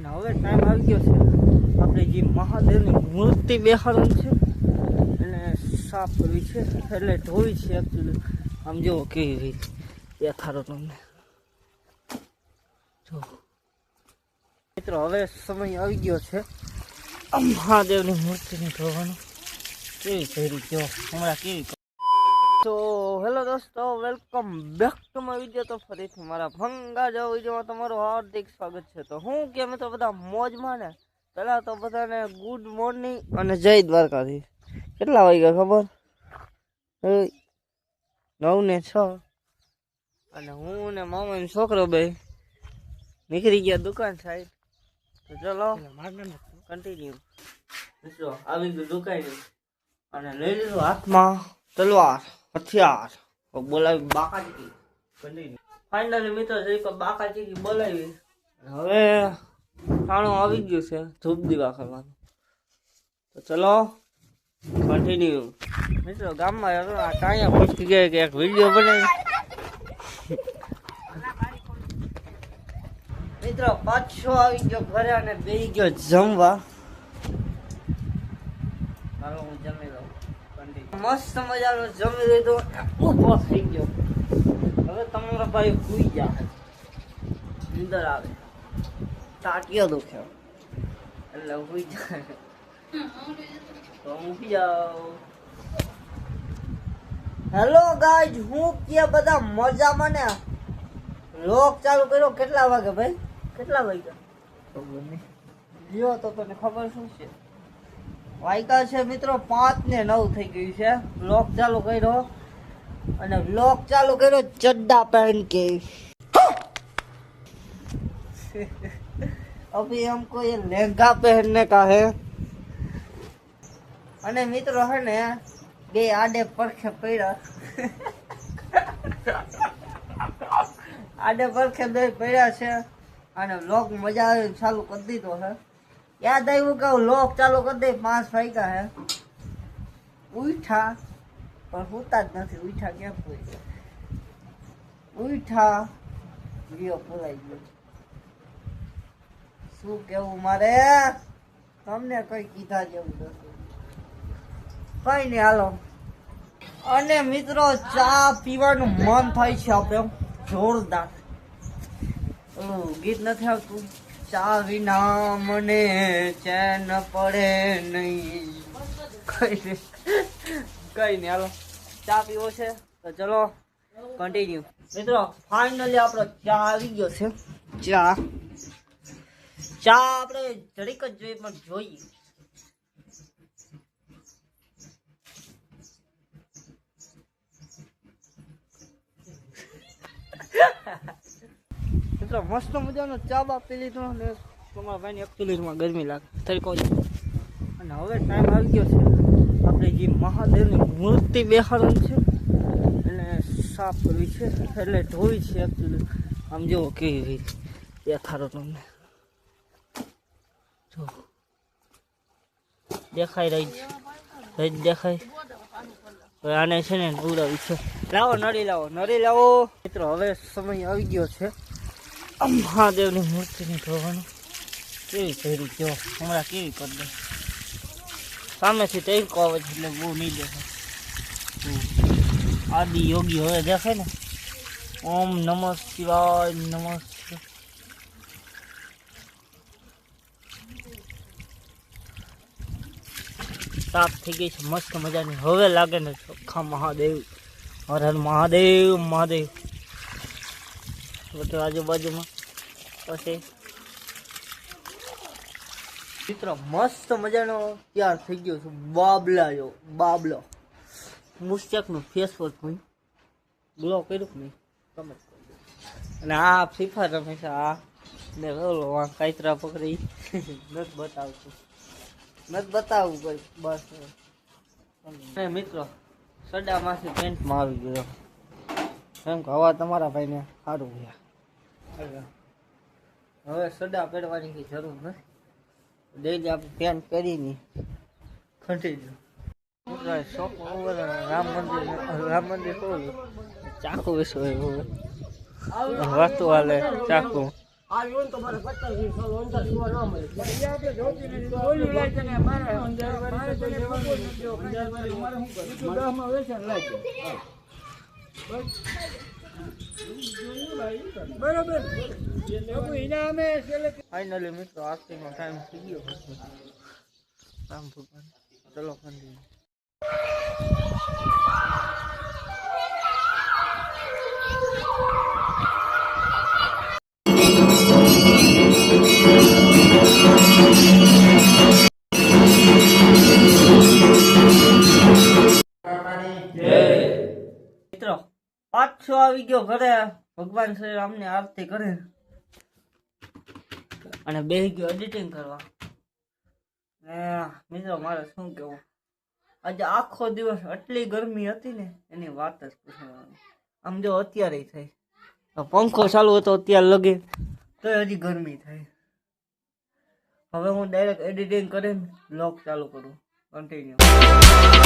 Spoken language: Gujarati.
અને હવે ટાઈમ આવી ગયો છે આપણે જે મહાદેવની મૂર્તિ બેહાડવાની છે એને સાફ કરવી છે, એટલે ધોવી છે એકચ્યુઅલી. આમ જુઓ કેવી રીતે દેખાડો તમને. જો મિત્રો હવે સમય આવી ગયો છે મહાદેવની મૂર્તિને ધોવાનો. કેવી કરી જો હમણાં કેવી. તો હેલો દોસ્તો, welcome back to my video. તો ફરીથી મારા ભંગા જેવા વિડીયોમાં તમારું હાર્દિક સ્વાગત છે. તો હું કે મિત્રો બધા મોજમાં ને. પહેલાં તો બધાને ગુડ મોર્નિંગ અને જય દ્વારકાથી. કેટલા વાગ્યા ખબર? 9:06. અને હું ને મામાનો છોકરો બે નીકળી ગયા દુકાન સાઈડ. તો ચલો કન્ટિન્યુ. મિત્રો આવી ગયું દુકાન અને લઈ લીધું હાથમાં તલવાર, હથિયાર. બોલાવી બાકાચીકી. ફાઇનલી મિત્રો જઈ બાકાચીકી બોલાવી. હવે ટાણું આવી ગયું છે ધૂપ દીવા કરવાનું. તો ચલો કન્ટિન્યુ. મિત્રો ગામમાં કાંયા પૂછી ગયા કે એક વિડીયો બનાવી. મિત્રો પાછો આવી ગયો ઘરે અને બેસી ગયો જમવા. હાલો હું જમી લઉં. મસ્ત મજાનો જમી લીધો, ઊભો થઈ ગયો. હવે તમારા ભાઈ સુઈ જાય, નીંદર આવે, ટાટિયો દુખ્યો એટલે સુઈ જાય. તો હું સુઈ જાઉં. હેલો ગાઈઝ, હું કે બધા મજામાં ને? લોક ચાલુ કર્યો કેટલા વાગે ભાઈ? કેટલા વાગ્યા ખબર નહીં. લ્યો તો તને ખબર શું છે? વાગ્યા છે મિત્રો 5:09 થઈ ગયું છે. વ્લોગ ચાલુ કર્યો અને વ્લોગ ચાલુ કર્યો ચड्डा पहन के. अभी हमको ये लहंगा पहनने का है. અને મિત્રો હે ને બે આડે પડખે પડ્યા. આડે પડખે બે પડ્યા છે અને વ્લોગ મજા આવે ચાલુ કરી દીધો છે. યાદ આવ્યું કે લોક ચાલુ કરી દે. 5 વાગ્યા હે. ઉઠા પણ હોતા જ નથી. ઉઠા કેમ કોઈ ઉઠા ગયો ભૂલાઈ ગયો. શું કેવું મારે તમને કઈ કીધા જેવું નથી. કઈ નઈ હાલો. અને મિત્રો ચા પીવાનું મન થાય છે આપણે જોરદાર. ગીત નથી આવતું? ચા વિના મને ચેન પડે નહીં. કઈ નઈ હાલો ચા પીવો છે તો ચલો કન્ટિન્યુ. મિત્રો ફાઇનલી આપણો ચા આવી ગયો છે. ચા આપણે જરીક જ જોઈએ પણ જોઈએ. મિત્રો મસ્ત મજાનો ચા બા પી લીધો ને તમારા ભાઈને એકચ્યુઅલીમાં ગરમી લાગે તરીકો. અને હવે ટાઈમ આવી ગયો છે આપણે જે મહાદેવની મૂર્તિ બેહાડવાની છે એને સાફ કરવી છે, એટલે ધોવી છે એકચ્યુઅલી. આમ જુઓ કેવી રીતે દેખાડો તમને. જો દેખાઈ રહી છે, દેખાય. હવે આને છે ને ઉડાવી છે. લાવો નળી લાવો, નળી લાવો. મિત્રો હવે સમય આવી ગયો છે મહાદેવની મૂર્તિને ધોવાનું. કેવી કરી જો હમણાં કેવી કરી દે. સામેથી તરીકો આવે છે એટલે બહુ નહીં દેખાય. આદિ યોગી હવે દેખાય ને. ઓમ નમઃ શિવાય, નમઃ શિવાય. સાફ થઈ ગઈ છે મસ્ત મજાની. હવે લાગે ને ચોખ્ખા મહાદેવ. હર હર મહાદેવ મહાદેવ. બધું આજુબાજુમાં પછી મિત્રો મસ્ત મજાનો તૈયાર થઈ ગયો છે. બાબલા જો બાબલો. મુસ્તકનું ફેસ વોશ ભાઈ ગ્લો કર્યું કે નહીં ખબર. અને આ ફીફા રમે છે. આ ને ઓલો કાંતરા પકડી નથી બતાવતું, નથી બતાવવું કઈ બસ. મિત્રો સડામાંથી પેન્ટમાં આવી ગયો એમ કે હવા તમારા ભાઈને સારું ગયા. હવે સડા પહેરવાની કઈ જરૂર નથી. ડેલી આપણે પેન્ટ પહેરીને ખંડી શોખ રામ મંદિર કહું ચાકુ વિશે વાતું હાલે ચાકુ આ યોન તો મારે 25 સાલ અંદર જોવા ના મળે એ આપણે જોતી નથી બોલ્યું લાય છે ને મારે તને ખબર નથી અમારે શું કરવું 10 માં વેચાણ લાગે બરોબર એના અમે ફાઇનલી મિત્રો આરતીનો ટાઈમ થઈ ગયો રામ ભગવાન ચલો કન્ટિન્યુ મિત્રો પાછો આવી ગયો ઘરે ભગવાન શ્રી રામની આરતી કરે અને બેસી ગયો એડિટિંગ કરવા ને મિત્રો મારે શું કેવું આજે આખો દિવસ આટલી ગરમી હતી ને એની વાત જ પૂછવાની આમ જો અત્યારે થઈ પંખો ચાલુ હતો અત્યારે લગે તો હજી ગરમી થાય હવે હું ડાયરેક્ટ એડિટિંગ કરીને બ્લોગ ચાલુ કરું કન્ટિન્યુ